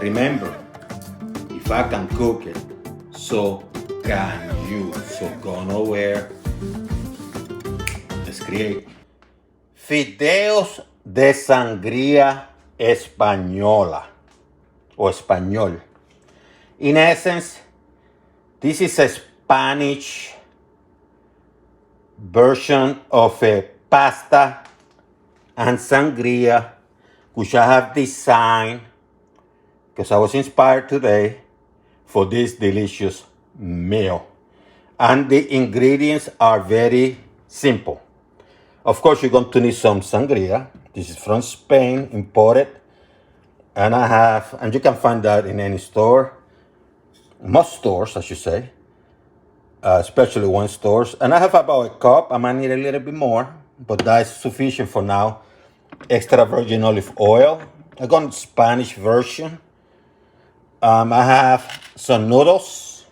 Remember, if I can cook it, so can you. So go nowhere. Let's create Fideos de Sangria Española or Español. In essence, this is a Spanish version of a pasta and sangria, which I have designed because I was inspired today for this delicious meal. And the ingredients are very simple. Of course, you're going to need some sangria. This is from Spain, imported. And you can find that in any store, most stores, I should say, especially wine stores. And I have about a cup. I might need a little bit more, but that's sufficient for now. Extra virgin olive oil. I got Spanish version. I have some noodles.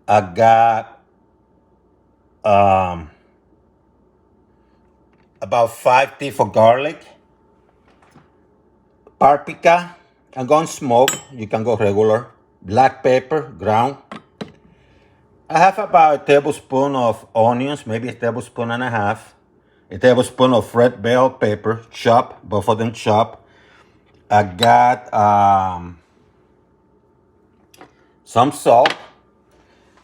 I got about 5 teeth of garlic. Paprika. I'm going smoked. You can go regular. Black pepper, ground. I have about a tablespoon of onions, maybe a tablespoon and a half. A tablespoon of red bell pepper, chopped, both of them chopped. I got some salt.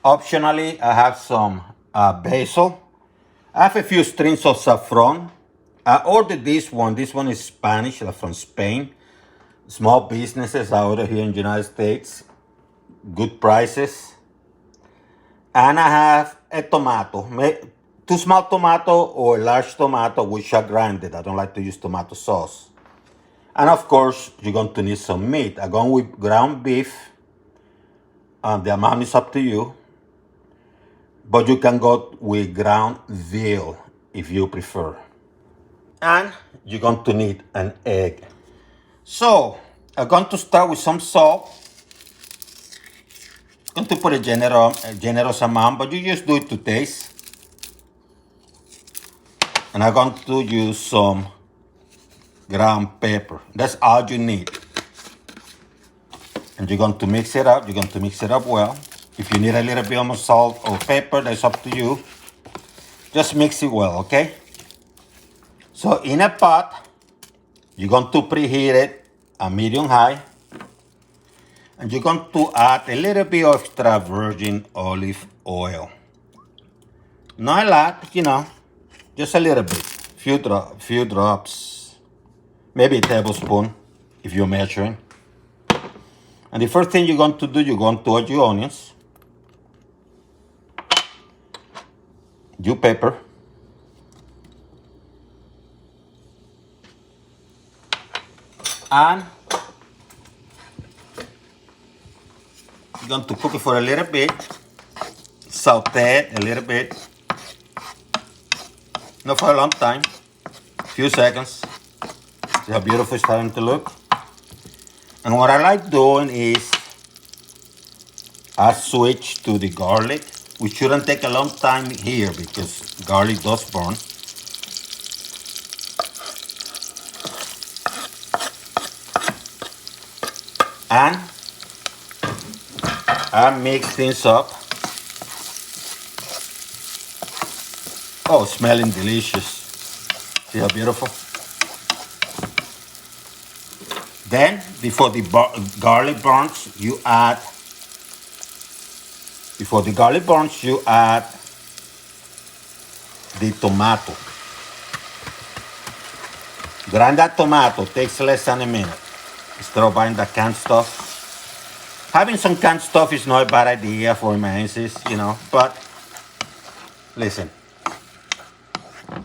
Optionally, I have some basil. I have a few strings of saffron. I ordered this one. This one is Spanish, from Spain. Small businesses out here in the United States. Good prices. And I have a tomato. 2 small tomato or a large tomato, which I grinded. I don't like to use tomato sauce. And of course, you're going to need some meat. I'm going with ground beef. The amount is up to you. But you can go with ground veal if you prefer. And you're going to need an egg. So, I'm going to start with some salt. I'm going to put a generous amount, but you just do it to taste. And I'm going to use some ground pepper. That's all you need. And you're going to mix it up. You're going to mix it up well. If you need a little bit more salt or pepper, that's up to you. Just mix it well, okay? So in a pot, you're going to preheat it at medium high. And you're going to add a little bit of extra virgin olive oil. Not a lot, just a little bit. Few drops. Maybe a tablespoon if you're measuring. And the first thing you're going to do, you're going to add your onions. Your pepper. And you're going to cook it for a little bit. Saute it a little bit. Not for a long time. A few seconds. See how beautiful it's starting to look? And what I like doing is I switch to the garlic, which shouldn't take a long time here because garlic does burn. And I mix things up. Oh, smelling delicious. See how beautiful? Then, before the garlic burns, you add the tomato. Grind that tomato, takes less than a minute. Instead of buying that canned stuff. Having some canned stuff is not a bad idea for emergencies, but listen,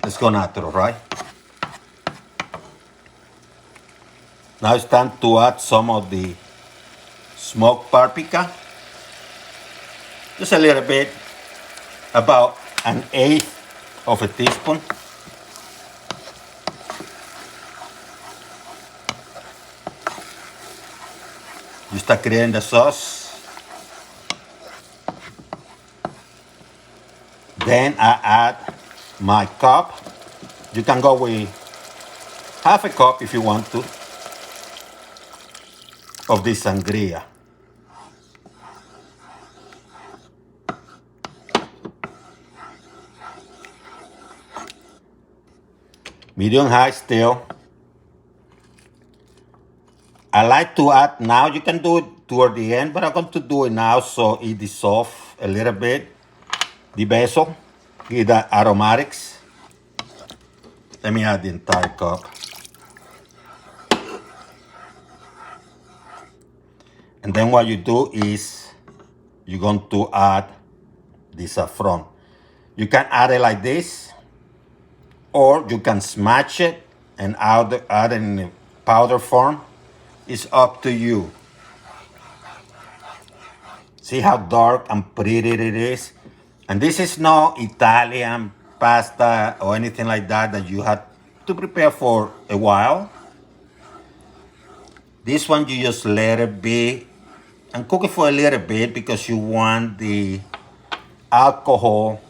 let's go natural, right? Now it's time to add some of the smoked paprika. Just a little bit, about 1/8 of a teaspoon. You start creating the sauce. Then I add my cup. You can go with half a cup if you want to. of the sangria. Medium high still. I like to add now, you can do it toward the end, but I'm going to do it now so it dissolves a little bit. The basil, give that aromatics. Let me add the entire cup. And then what you do is you're going to add the saffron. You can add it like this, or you can smash it and add it in powder form. It's up to you. See how dark and pretty it is? And this is no Italian pasta or anything like that you have to prepare for a while. This one you just let it be and cook it for a little bit because you want the alcohol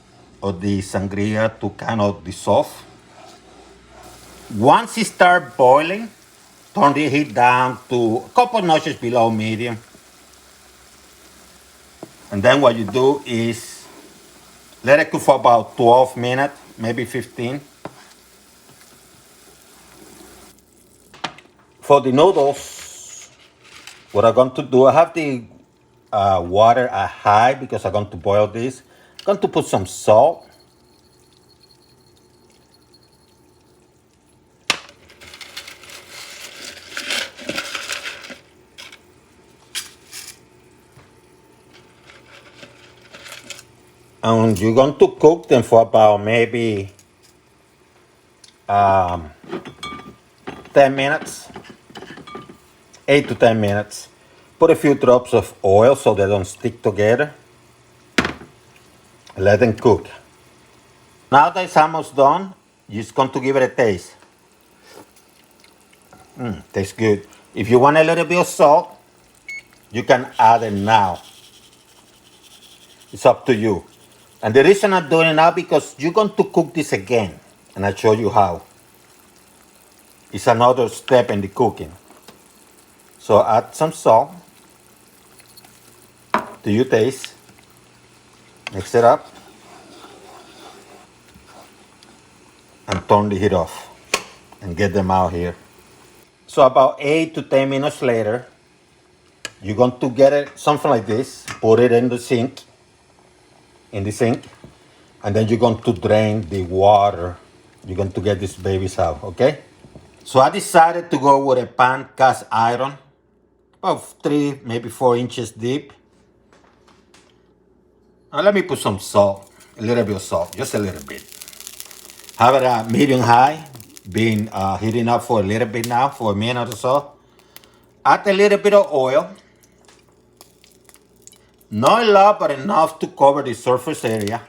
of the sangria to kind of dissolve. Once it starts boiling, turn the heat down to a couple notches below medium. And then what you do is let it cook for about 12 minutes, maybe 15. For the noodles, what I'm going to do, I have the water at high because I'm going to boil this. I'm going to put some salt. And you're going to cook them for about maybe 10 minutes, 8 to 10 minutes. Put a few drops of oil so they don't stick together. Let them cook. Now that it's almost done, you're just going to give it a taste. Tastes good. If you want a little bit of salt, you can add it now. It's up to you. And the reason I'm doing it now because you're going to cook this again. And I'll show you how. It's another step in the cooking. So add some salt to your taste. Mix it up. And turn the heat off. And get them out here. So about 8 to 10 minutes later, you're going to get it something like this. Put it in the sink. And then you're going to drain the water. You're going to get these babies out, okay? So I decided to go with a pan cast iron, about 3, maybe 4 inches deep. Now let me put some salt, a little bit of salt, just a little bit. Have it at medium high, been heating up for a little bit now, for a minute or so. Add a little bit of oil. Not a lot, but enough to cover the surface area.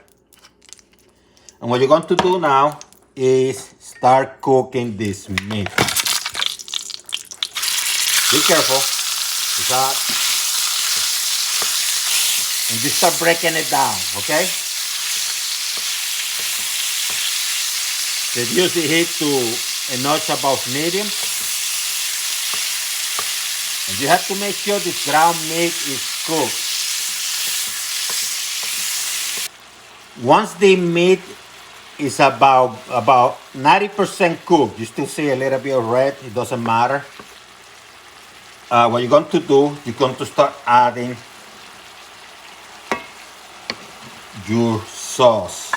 And what you're going to do now is start cooking this meat. Be careful, it's hot. And you start breaking it down, okay? Reduce the heat to a notch above medium. And you have to make sure this ground meat is cooked. Once the meat is about 90% cooked, you still see a little bit of red, it doesn't matter. What you're going to do, you're going to start adding your sauce.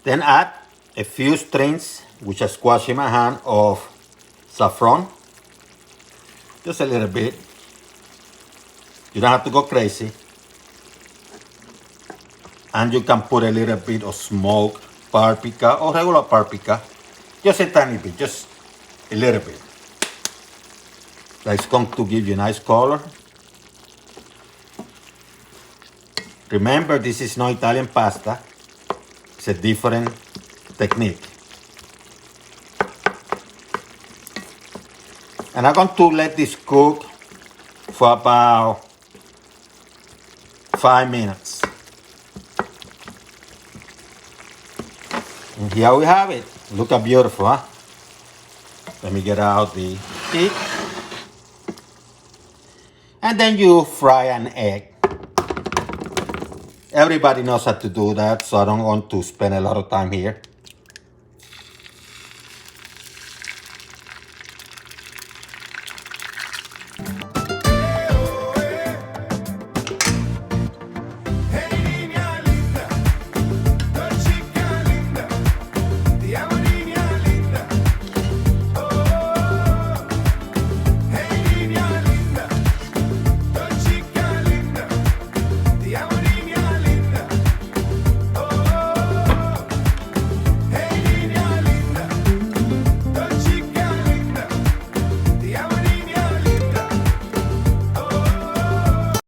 Then add a few strings, which I squash in my hand, of saffron. Just a little bit. You don't have to go crazy. And you can put a little bit of smoked paprika or regular paprika. Just a tiny bit, just a little bit. That's going to give you a nice color. Remember, this is no Italian pasta. It's a different technique. And I'm going to let this cook for about 5 minutes. And here we have it. Look how beautiful, huh? Let me get out the heat. And then you fry an egg. Everybody knows how to do that, so I don't want to spend a lot of time here.